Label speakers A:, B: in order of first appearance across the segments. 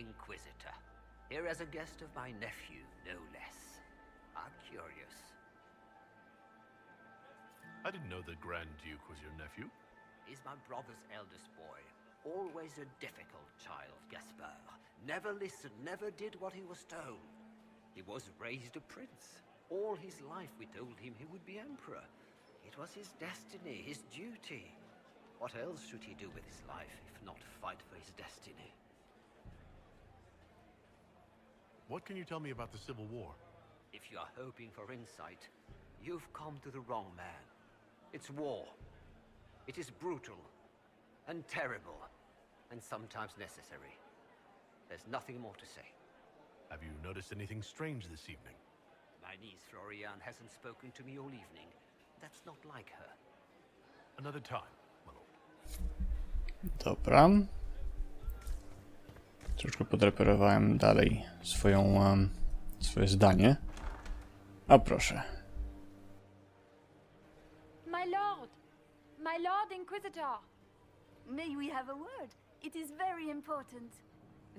A: Inquisitor. Here as a guest of my nephew, no less. I'm curious.
B: I didn't know the Grand Duke was your nephew.
A: He's my brother's eldest boy. Always a difficult child, Gaspard. Never listened, never did what he was told. He was raised a prince. All his life we told him he would be emperor. It was his destiny, his duty. What else should he do with his life if not fight for his destiny?
B: What can you tell me about the Civil War?
A: If you are hoping for insight, you've come to the wrong man. It's war. It is brutal, and terrible, and sometimes necessary. There's nothing more to say.
B: Have you noticed anything strange this evening?
A: My niece Florian hasn't spoken to me all evening. That's not like her.
B: Another time, my lord.
C: Dobra. Troszkę podreperowałem dalej swoje zdanie. A proszę.
D: My Lord Inquisitor!
E: May we have a word? It is very important.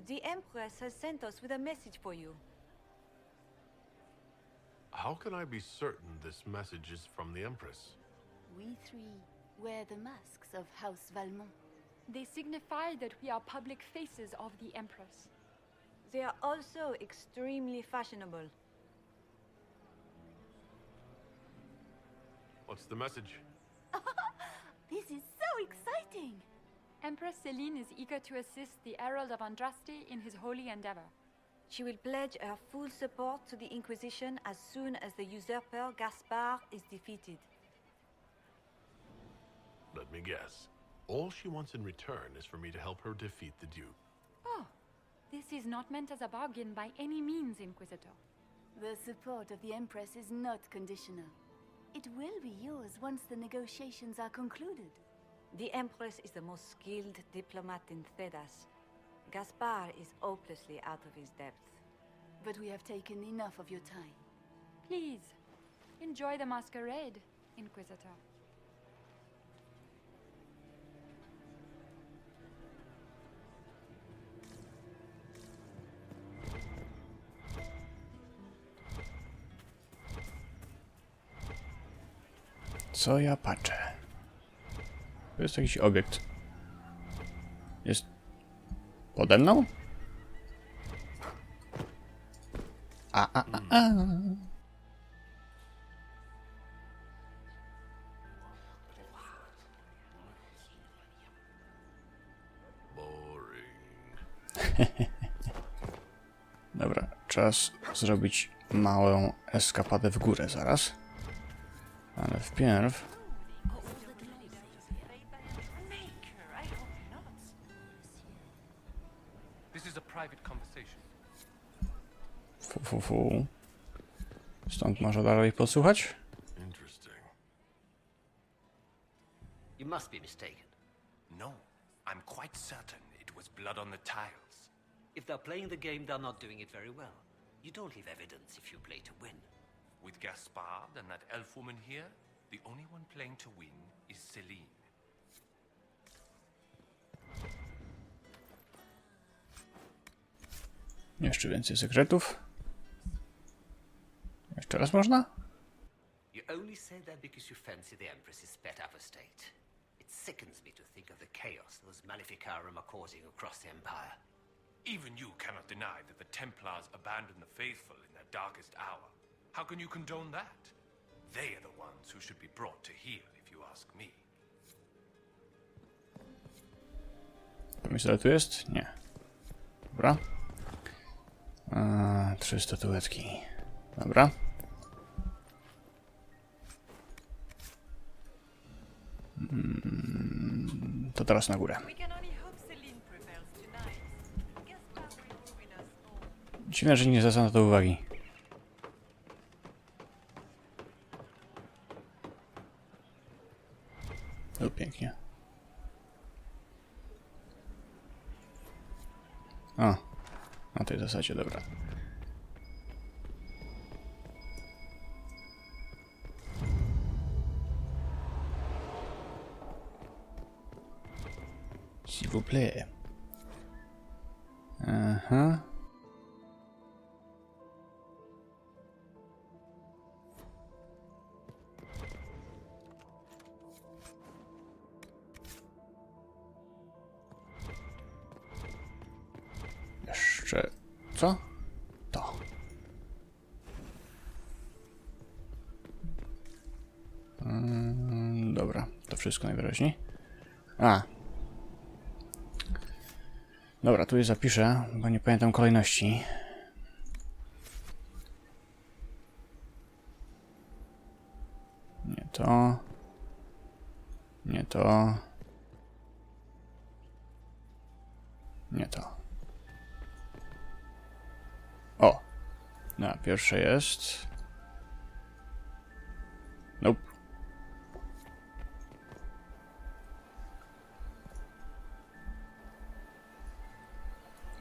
F: The Empress has sent us with a message for you.
B: How can I be certain this message is from the Empress?
E: We three wear the masks of House Valmont.
D: They signify that we are public faces of the Empress.
F: They are also extremely fashionable.
B: What's the message?
E: This is so exciting!
D: Empress Celine is eager to assist the Herald of Andraste in his holy endeavor.
F: She will pledge her full support to the Inquisition as soon as the usurper Gaspard is defeated.
B: Let me guess. All she wants in return is for me to help her defeat the Duke.
D: Oh, this is not meant as a bargain by any means, Inquisitor.
E: The support of the Empress is not conditional. It will be yours once the negotiations are concluded.
F: The Empress is the most skilled diplomat in Thedas. Gaspard is hopelessly out of his depth.
E: But we have taken enough of your time.
D: Please, enjoy the masquerade, Inquisitor.
C: Co ja patrzę? To jest jakiś obiekt. Jest pode mną? A.
B: Boring.
C: Dobra, czas zrobić małą eskapadę w górę zaraz. Ale wpierw... Fu. Stąd można dalej podsłuchać?
B: Interesting.
A: You must be mistaken.
G: No, I'm quite certain it was blood on the tiles.
A: If they're playing the game, they're not doing it very well. You don't leave evidence if you play to win.
G: With Gaspard and that elf woman here, the only one playing to win is Celine.
C: Jeszcze więcej sekretów. Jeszcze raz można?
A: You only say that because you fancy the Empress's pet apostate. It sickens me to think of the chaos those Maleficarum are causing across the Empire.
G: Even you cannot deny that the Templars abandoned the faithful in their darkest hour. How can you condone that? They are the ones who should be brought to heel, if you ask me.
C: To myślę, tu jest? Nie. Dobra. 3 statuetki. Dobra. To teraz na górę. Dziwne, że nie zwraca na to uwagi. O, pięknie. O, na tej zasadzie, dobra. S'il vous plaît. Aha. Jeszcze... co? To. Dobra, to wszystko najwyraźniej. A. Dobra, tu je zapiszę, bo nie pamiętam kolejności. Nie to. Nie to. Nie to. O! No, pierwsze jest. Nope.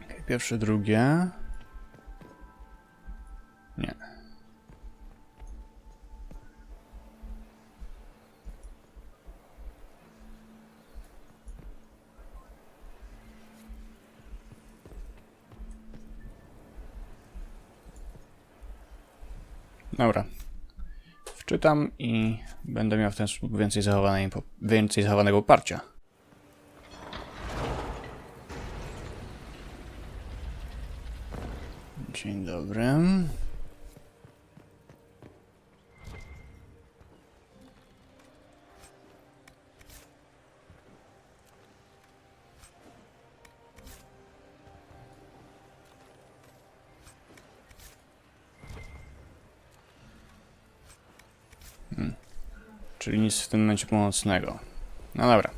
C: Okay, pierwsze, drugie. Nie. Dobra. Wczytam i będę miał w ten sposób więcej zachowanego poparcia. Dzień dobry. Czyli nic w tym momencie pomocnego. No dobra.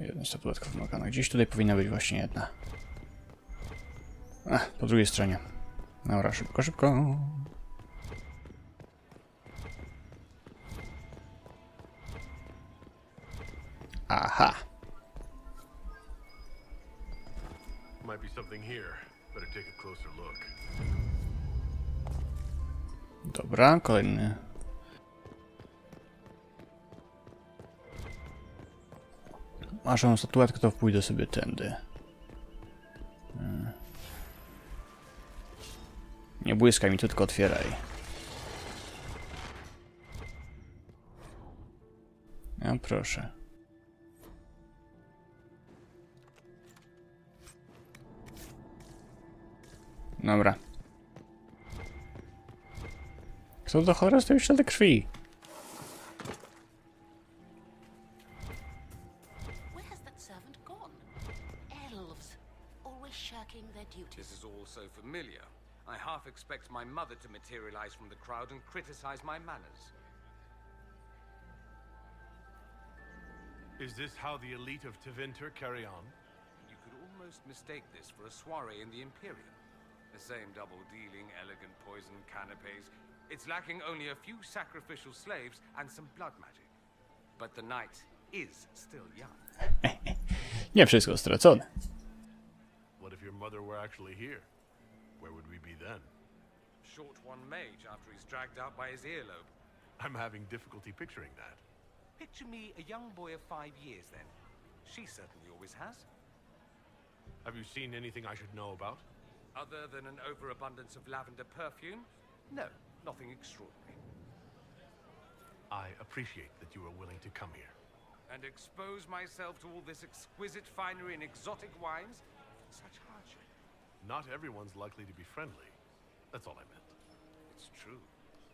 C: Jedna statuetka wymagana. Gdzieś tutaj powinna być właśnie jedna. Ach, po drugiej stronie. Dobra, szybko, szybko. Aha.
B: Might be something here. Better take a closer look.
C: Dobra, kolejny. Masz tą statuetkę, to pójdę sobie tędy. Nie błyskaj mi, tylko otwieraj. No proszę. Dobra. Co do cholery stoi ślady krwi?
H: Where has that servant gone? Elves, always shirking their duties.
I: This is all so familiar. I half expect my mother to materialize from the crowd and criticize my manners.
B: Is this how the elite of Tevinter carry on?
I: You could almost mistake this for a soiree in the Imperium. The same double-dealing, elegant poison canapes. It's lacking only a few sacrificial slaves and some blood magic. But the night is still young.
C: Nie wszystko stracone.
B: What if your mother were actually here? Where would we be then?
I: Short one mage after he's dragged out by his earlobe.
B: I'm having difficulty picturing that.
I: Picture me a young boy of 5 years then. She certainly always has.
B: Have you seen anything I should know about?
I: Other than an overabundance of lavender perfume? No, nothing extraordinary.
B: I appreciate that you are willing to come here.
I: And expose myself to all this exquisite finery and exotic wines? Such hardship.
B: Not everyone's likely to be friendly. That's all I meant.
I: It's true.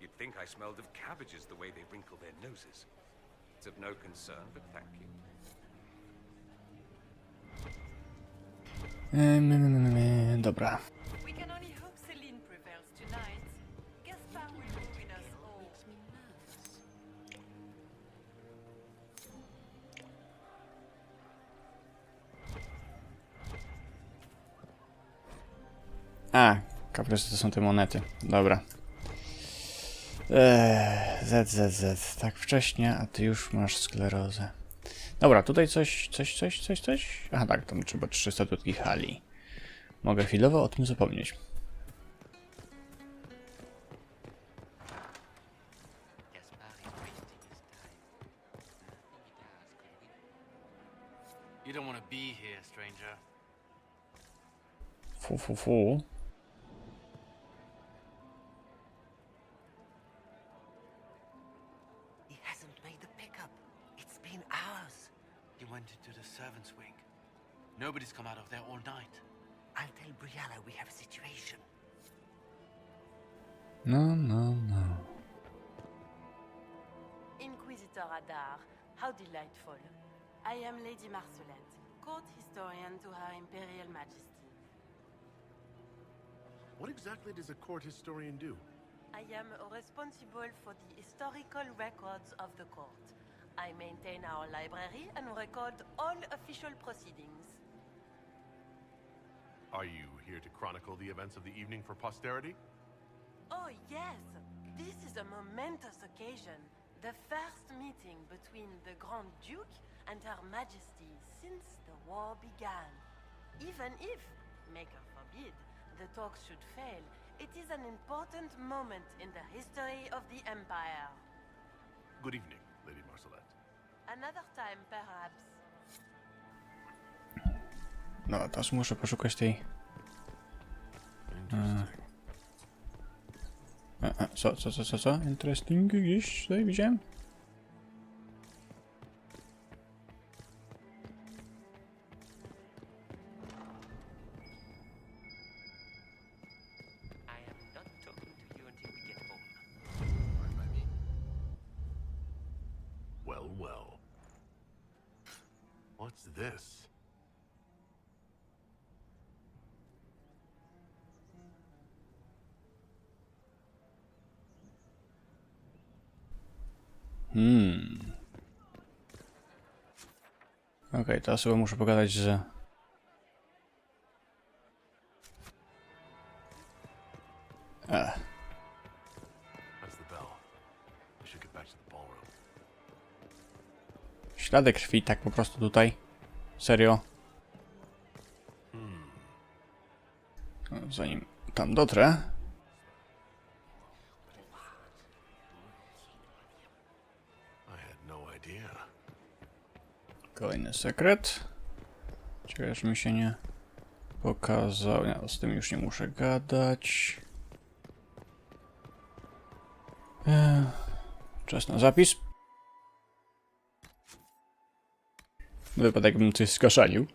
I: You'd think I smelled of cabbages the way they wrinkle their noses. It's of no concern, but thank you.
C: Dobra.
F: We can only hope Celine prevails tonight. Gaspard will ruin us all.
C: A, kaprysy to są te monety. Dobra. ZZZ. Tak wcześnie, a ty już masz sklerozę. Dobra, tutaj coś. Aha, tak, tam trzeba 3 statuetki hali. Mogę chwilowo o tym zapomnieć.
A: Gaspard is wasting
J: You don't want to be here, stranger.
C: Fu.
A: He hasn't made the pickup. It's been hours.
J: He went into the servants' wing. Nobody's come out of there all night.
A: I'll tell Brianna we have a situation.
C: No.
K: Inquisitor Adar, how delightful. I am Lady Marcelette, court historian to Her Imperial Majesty.
B: What exactly does a court historian do?
K: I am responsible for the historical records of the court. I maintain our library and record all official proceedings.
B: Are you here to chronicle the events of the evening for posterity?
K: Oh yes, this is a momentous occasion. The first meeting between the Grand Duke and Her Majesty since the war began. Even if, maker forbid, the talks should fail, it is an important moment in the history of the Empire.
B: Good evening, Lady Marcelette.
K: Another time, perhaps.
C: No, teraz muszę poszukać tej... Co? Interesting gdzieś tutaj widziałem?
A: I am not talking to you until we get home.
J: Fine by me.
B: Well. What's this?
C: Okej, teraz chyba muszę pogadać z...
B: That's the bell. I should get back to the ballroom.
C: Ślady krwi, tak po prostu tutaj. Serio. No, zanim tam dotrę.
B: I had no idea.
C: Kolejny sekret. Ciekawe, że mi się nie pokazał. Ja z tym już nie muszę gadać. Czas na zapis. Wypada, jakbym coś skaszanił.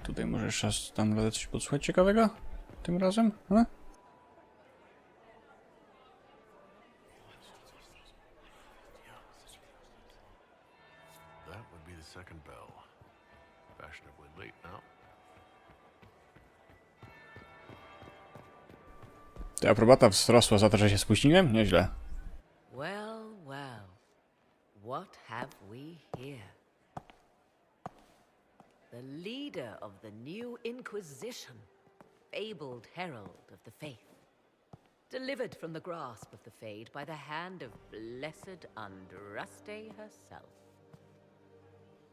C: Tutaj może jeszcze raz tam radę coś podsłuchać ciekawego? Tym razem?
B: That would be the second bell. Fashionably late now.
C: Ta aprobata wzrosła za to, że się spóźniłem? Nieźle.
H: Well. What have we here? The leader of the new Inquisition, fabled herald of the faith. Delivered from the grasp of the Fade by the hand of blessed Andraste herself.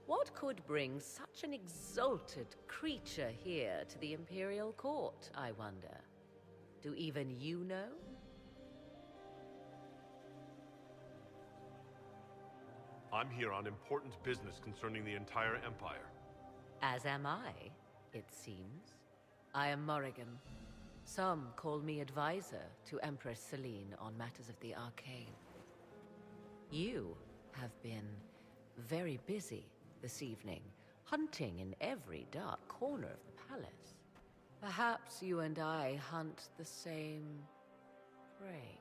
H: What could bring such an exalted creature here to the Imperial Court, I wonder? Do even you know?
B: I'm here on important business concerning the entire Empire.
H: As am I, it seems. I am Morrigan. Some call me advisor to Empress Celine on matters of the arcane. You have been very busy this evening, hunting in every dark corner of the palace. Perhaps you and I hunt the same prey.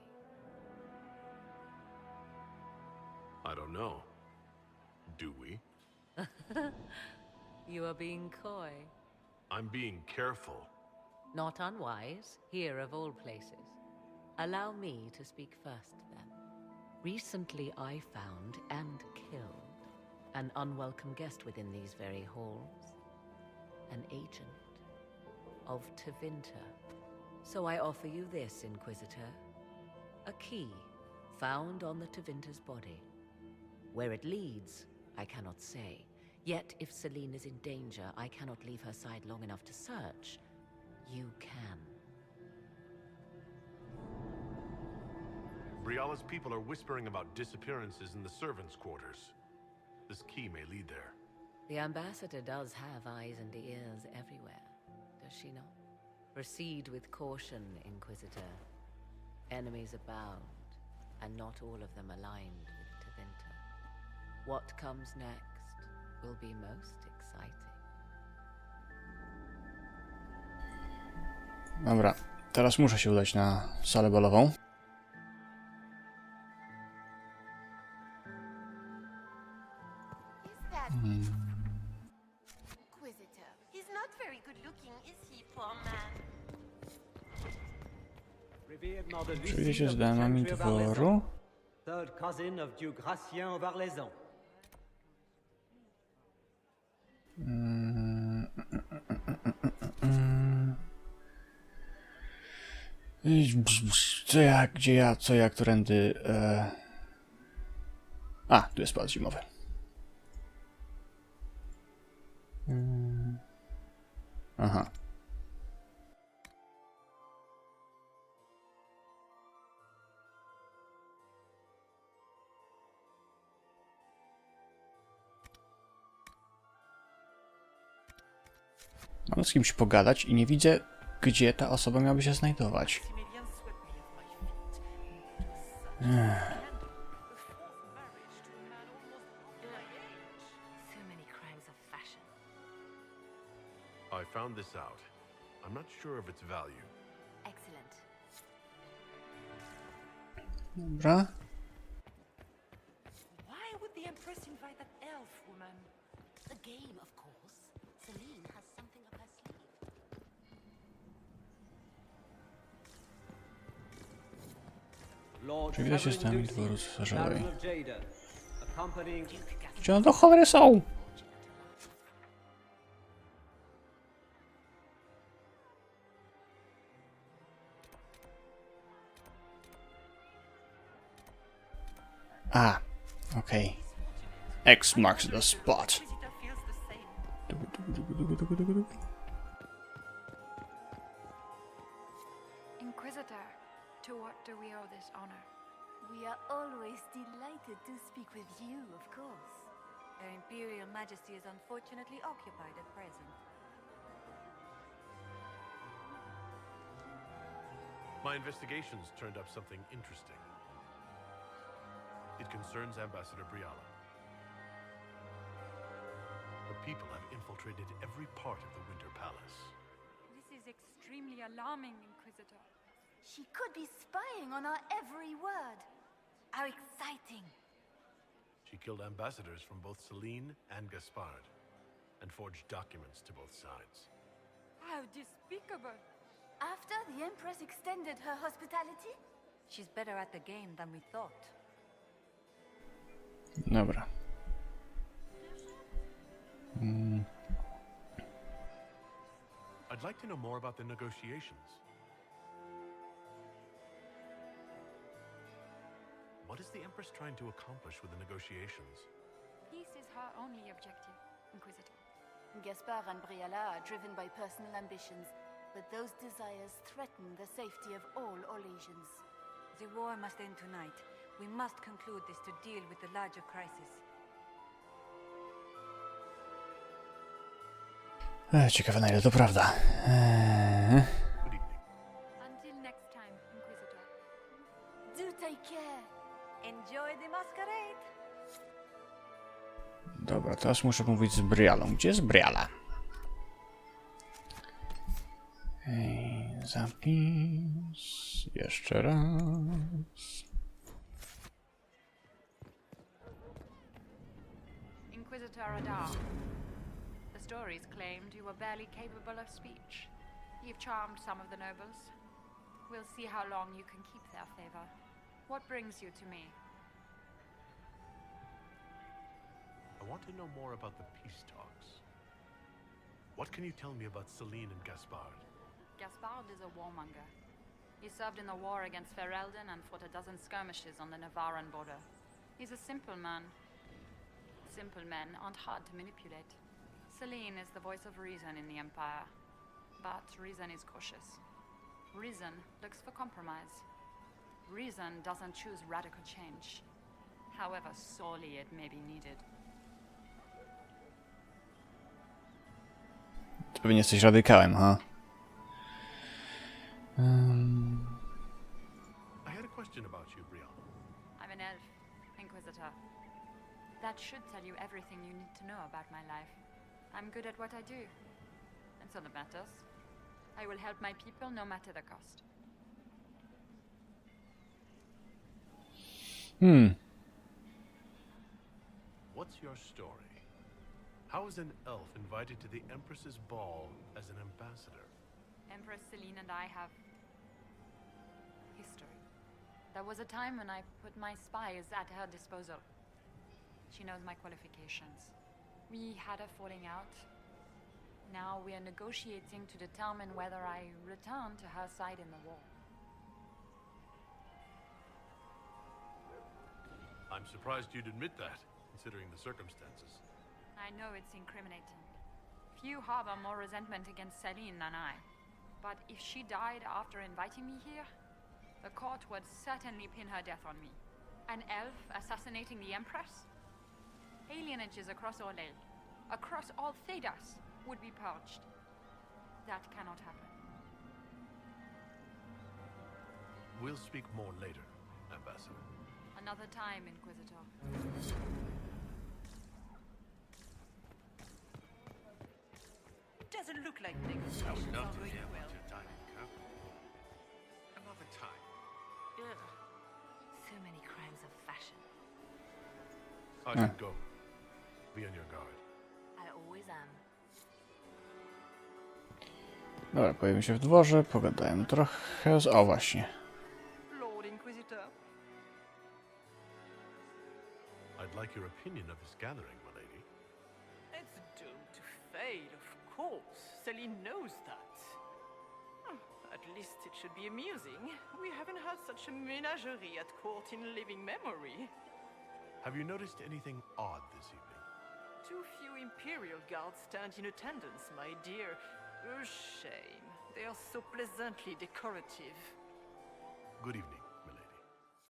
B: I don't know. Do we?
H: You are being coy.
B: I'm being careful.
H: Not unwise, here of all places. Allow me to speak first, then. Recently I found and killed an unwelcome guest within these very halls. An agent of Tevinter. So I offer you this, Inquisitor. A key found on the Tevinter's body. Where it leads, I cannot say. Yet, if Celine is in danger, I cannot leave her side long enough to search. You can.
B: Briala's people are whispering about disappearances in the servants' quarters. This key may lead there.
H: The ambassador does have eyes and ears everywhere, does she not? Proceed with caution, Inquisitor. Enemies abound, and not all of them aligned with Tevinter. What comes next will be most exciting.
C: Dobra, teraz muszę się udać na salę balową.
K: Inquisitor. He's not very good looking, is he, poor man?
C: Czuję się z damami dworu.
L: Third cousin of Duke Gratien of Arlaisan.
C: Co ja, gdzie ja, co ja, którędy... A, tu jest pas zimowy. Aha. Mam z kimś pogadać i nie widzę, gdzie ta osoba miałaby się znajdować.
B: I found this out. I'm not sure of its value.
E: Excellent.
C: Dobra.
K: Why would the Empress invite that elf woman?
E: The game, of course. Celine has something up her sleeve.
C: Czy widać jest tam dworu cesarzowej? Gdzie one do cholery są? Ah, okay. X marks the spot.
D: Inquisitor, to what do we owe this honor?
E: We are always delighted to speak with you, of course.
F: Her Imperial Majesty is unfortunately occupied at present.
B: My investigations turned up something interesting. It concerns Ambassador Briala. The people have infiltrated every part of the Winter Palace.
D: This is extremely alarming, Inquisitor.
E: She could be spying on our every word. How exciting!
B: She killed ambassadors from both Celine and Gaspard, and forged documents to both sides.
D: How despicable!
E: After the Empress extended her hospitality?
F: She's better at the game than we thought.
C: Dobra.
B: I'd like to know more about the negotiations. What is the Empress trying to accomplish with the negotiations?
D: Peace is her only objective, Inquisitor.
E: Gaspard and Briala are driven by personal ambitions, but those desires threaten the safety of all Orlaisians.
F: The war must end tonight. We must conclude this to deal with the larger crisis.
C: Ciekawe, na ile to prawda.
D: Until next time, Inquisitor.
E: Do take care.
F: Enjoy the masquerade.
C: Dobra, teraz muszę mówić z Brialą. Gdzie jest Briala? Zapis. Jeszcze raz.
D: Inquisitor Adar. The stories claimed you were barely capable of speech. You've charmed some of the nobles. We'll see how long you can keep their favor. What brings you to me?
B: I want to know more about the peace talks. What can you tell me about Celine and Gaspard?
D: Gaspard is a warmonger. He served in the war against Ferelden and fought a dozen skirmishes on the Navarran border. He's a simple man. Simple men aren't hard to manipulate. Celine is the voice of reason in the Empire. But reason is cautious. Reason looks for compromise. Reason doesn't choose radical change, however sorely it may be needed.
C: Pewnie jesteś radykałem, ha?
B: I had a question about you, Brianna.
D: I'm an elf, Inquisitor. That should tell you everything you need to know about my life. I'm good at what I do. That's all that matters. I will help my people no matter the cost.
B: What's your story? How is an elf invited to the Empress's ball as an ambassador?
D: Empress Celine and I have history. There was a time when I put my spies at her disposal. She knows my qualifications. We had a falling out. Now we are negotiating to determine whether I return to her side in the war.
B: I'm surprised you'd admit that, considering the circumstances.
D: I know it's incriminating. Few harbor more resentment against Celine than I. But if she died after inviting me here, the court would certainly pin her death on me. An elf assassinating the Empress? Alienages across Orlais, across all Thedas, would be purged. That cannot happen.
B: We'll speak more later, Ambassador.
D: Another time, Inquisitor.
K: Doesn't look like
J: I would
K: negotiations
J: love
K: are
J: to
K: going
J: hear
K: well.
J: about your time in Kirk.
G: Another time.
K: Ugh. So many crimes of fashion.
B: I should go. Be on your guard.
K: I always am.
C: Dobra, pojawimy się w dworze, pogadałem trochę z... O, właśnie.
K: Lord Inquisitor.
B: I'd like your opinion of this gathering, my lady.
M: It's doomed to fail, of course. Celine knows that. At least it should be amusing. We haven't had such a menagerie at court in living memory.
B: Have you noticed anything odd this evening?
M: Too few Imperial guards stand in attendance, my dear. A shame. They are so pleasantly decorative.
B: Good evening.